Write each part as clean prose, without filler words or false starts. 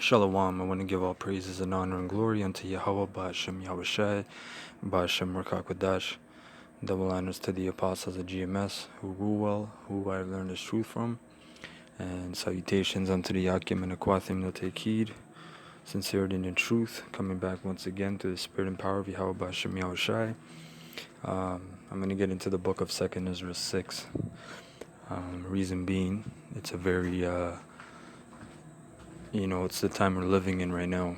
Shalom, I want to give all praises and honor and glory unto Yahweh, Ba'ashem Yahushai, Ba'ashem Rakakwadash. Double honors to the apostles of GMS, who rule well, who I've learned this truth from. And salutations unto the Yakim and the Kwathim no take heed. Sincerity and truth, coming back once again to the spirit and power of Yahweh, Ba'ashem Yahushai. I'm going to get into the book of 2nd Esdras 6. Reason being, it's a very... it's the time we're living in right now,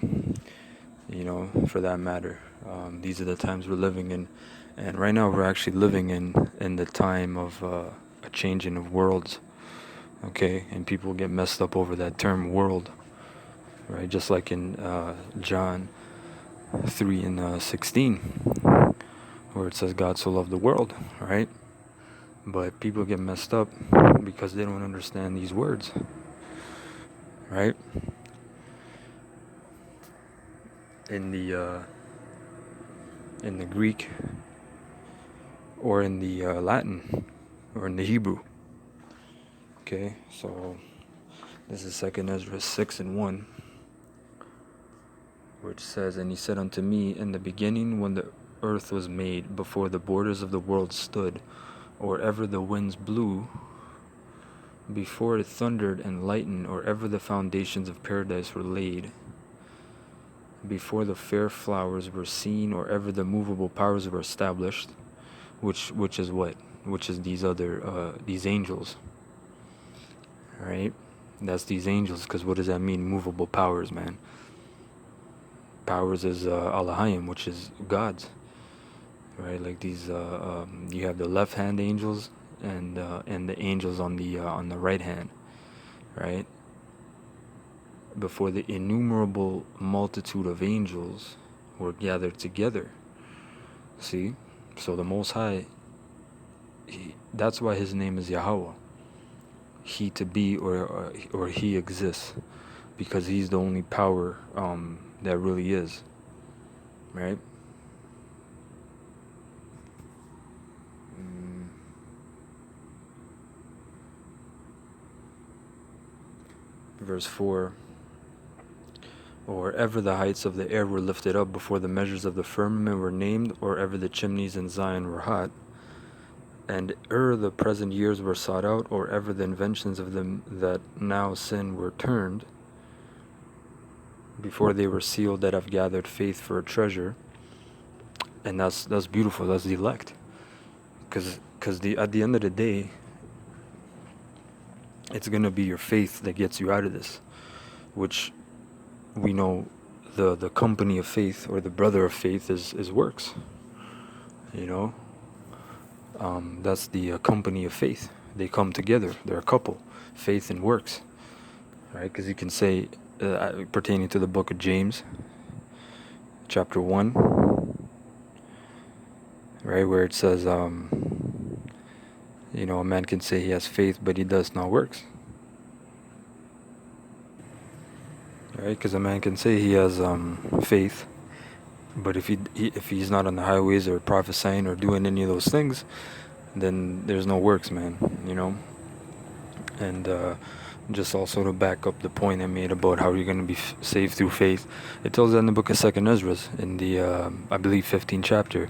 for that matter. These are the times we're living in. And right now we're actually living in the time of a changing of worlds, okay? And people get messed up over that term world, right? Just like in John 3 and 16, where it says God so loved the world, right? But people get messed up because they don't understand these words, right? In the Greek, or in the Latin, or in the Hebrew. Okay, so this is 2nd Esdras 6:1, which says, "And he said unto me, in the beginning, when the earth was made, before the borders of the world stood, or ever the winds blew, before it thundered and lightened, or ever the foundations of paradise were laid, before the fair flowers were seen, or ever the movable powers were established," which is what? Which is these angels, right? That's these angels, because what does that mean, movable powers, man? Powers is Allahayim, which is God's, right? Like these, you have the left hand angels and the angels on the right hand, right? Before the innumerable multitude of angels were gathered together. See, so the Most High, that's why his name is Yahweh. He to be, or he exists, because he's the only power that really is, right? Verse 4, "Or ever the heights of the air were lifted up before the measures of the firmament were named, or ever the chimneys in Zion were hot, and ere the present years were sought out, or ever the inventions of them that now sin were turned, before they were sealed that have gathered faith for a treasure." And that's beautiful. That's the elect, because at the end of the day, it's gonna be your faith that gets you out of this, which we know the company of faith, or the brother of faith, is works. That's the company of faith. They come together. They're a couple, faith and works, right? Because you can say, pertaining to the book of James, chapter 1, right, where it says, a man can say he has faith, but he does not works. Right? Because a man can say he has faith, but if he's not on the highways or prophesying or doing any of those things, then there's no works, man. And just also to back up the point I made about how you're going to be saved through faith, it tells that in the book of 2nd Esdras, in the I believe 15th chapter,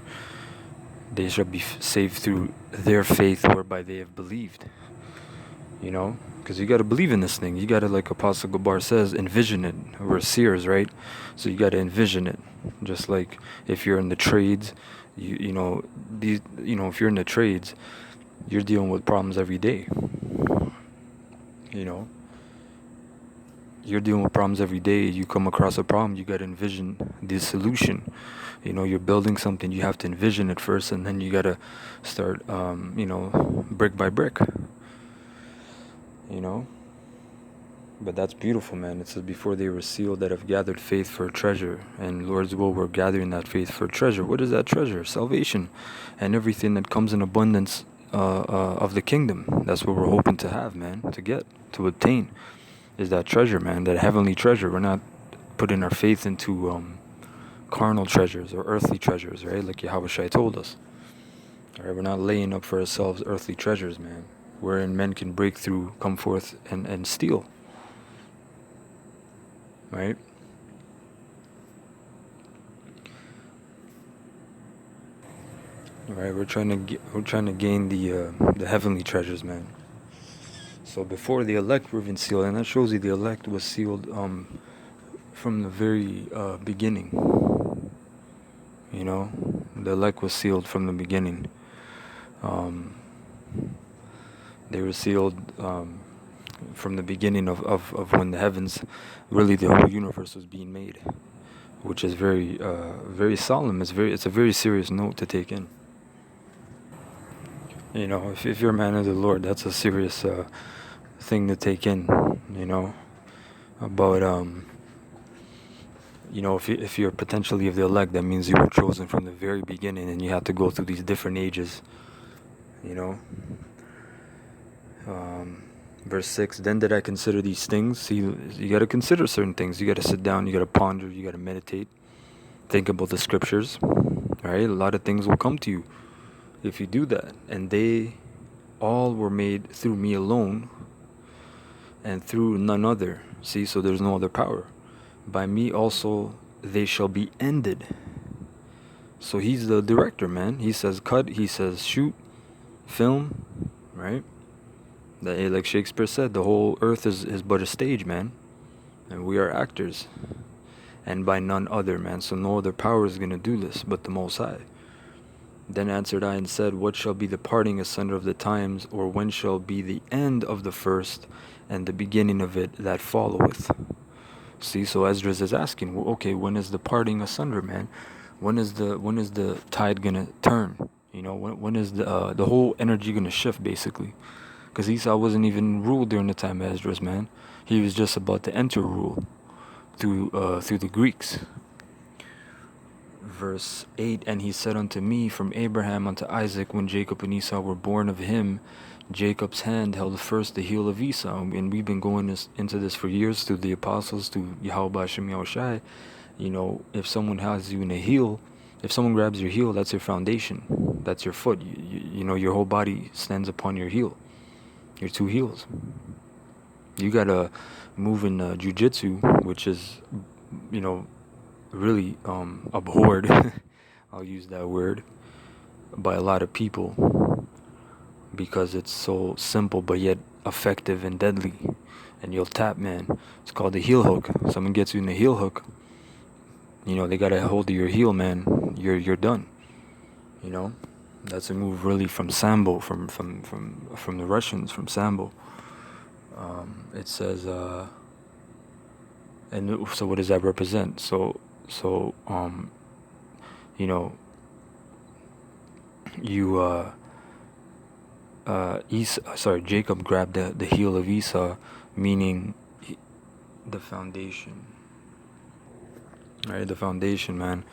they shall be saved through their faith whereby they have believed. Because you got to believe in this thing. You got to, like Apostle Gabar says, envision it. We're seers, right? So you got to envision it. Just like if you're in the trades, if you're in the trades, you're dealing with problems every day. You're dealing with problems every day. You come across a problem, you got to envision the solution. You're building something, you have to envision it first, and then you got to start, brick by brick. But that's beautiful, man. It says, before they were sealed that have gathered faith for a treasure. And Lord's will, we're gathering that faith for a treasure. What is that treasure? Salvation. And everything that comes in abundance of the kingdom. That's what we're hoping to have, man. To obtain. Is that treasure, man. That heavenly treasure. We're not putting our faith into carnal treasures or earthly treasures, right? Like Yahushua told us. All right, we're not laying up for ourselves earthly treasures, man. Wherein men can break through, come forth, and steal. right? Right, we're trying to gain the heavenly treasures, man. So before the elect were even sealed, and that shows you the elect was sealed from the very beginning. You know, the elect was sealed from the beginning. Um, they were sealed from the beginning of when the heavens, really the whole universe was being made, which is very solemn. It's a very serious note to take in. You know, if you're a man of the Lord, that's a serious thing to take in. You know, about you know, if you're potentially of the elect, that means you were chosen from the very beginning, and you have to go through these different ages. You know. Verse 6, then did I consider these things. See, you got to consider certain things. You got to sit down, you got to ponder, you got to meditate, think about the scriptures, right? A lot of things will come to you if you do that. And they all were made through me alone and through none other. See, so there's no other power. By me also they shall be ended. So he's the director, man. He says cut, he says shoot, film, right? Like Shakespeare said, the whole earth is but a stage, man. And we are actors. And by none other, man. So no other power is going to do this but the Most High. Then answered I and said, what shall be the parting asunder of the times, or when shall be the end of the first, and the beginning of it that followeth? See, so Esdras is asking, well, okay, when is the parting asunder, man? When is the tide gonna turn? You know, when is the whole energy gonna shift, basically? Because Esau wasn't even ruled during the time of Esdras, man. He was just about to enter rule through the Greeks. Verse 8, and he said unto me, from Abraham unto Isaac, when Jacob and Esau were born of him, Jacob's hand held first the heel of Esau. And we've been going into this for years through the apostles, through Yahweh Hashem Yahushai. You know, if someone has you in a heel, if someone grabs your heel, that's your foundation. That's your foot. You know, your whole body stands upon your heel. Your two heels. You gotta move in jiu-jitsu, which is, you know, really abhorred. I'll use that word by a lot of people because it's so simple but yet effective and deadly. And you'll tap, man. It's called the heel hook. Someone gets you in the heel hook. You know, they got a hold of your heel, man. You're done. You know, that's a move really from Sambo, from the Russians, from Sambo. It says, and so what does that represent? So you know, Jacob grabbed the heel of Esau, meaning the foundation. Right, the foundation, man.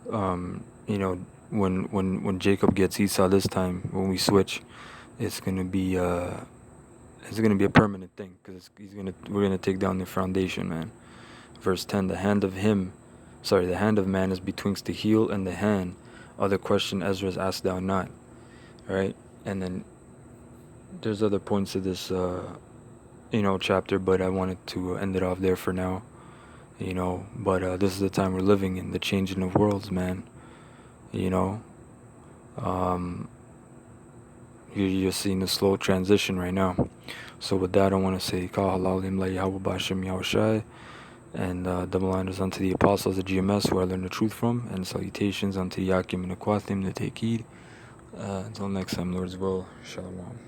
You know, when Jacob gets Esau this time, when we switch, it's gonna be a permanent thing, because we're gonna take down the foundation, man. Verse 10: the hand of man is betwixt the heel and the hand. Other question Ezra asked thou not. Right, and then there's other points of this chapter, but I wanted to end it off there for now. You know, but this is the time we're living in, the changing of worlds, man. You know, you're seeing the slow transition right now. So with that, I want to say, Ka halalim la Yahweh B'Hashem Yahushai, and double honors unto the apostles of GMS who I learned the truth from, and salutations unto Yakim and Aquathim, the Take heed. Until next time, Lord's will, Shalom.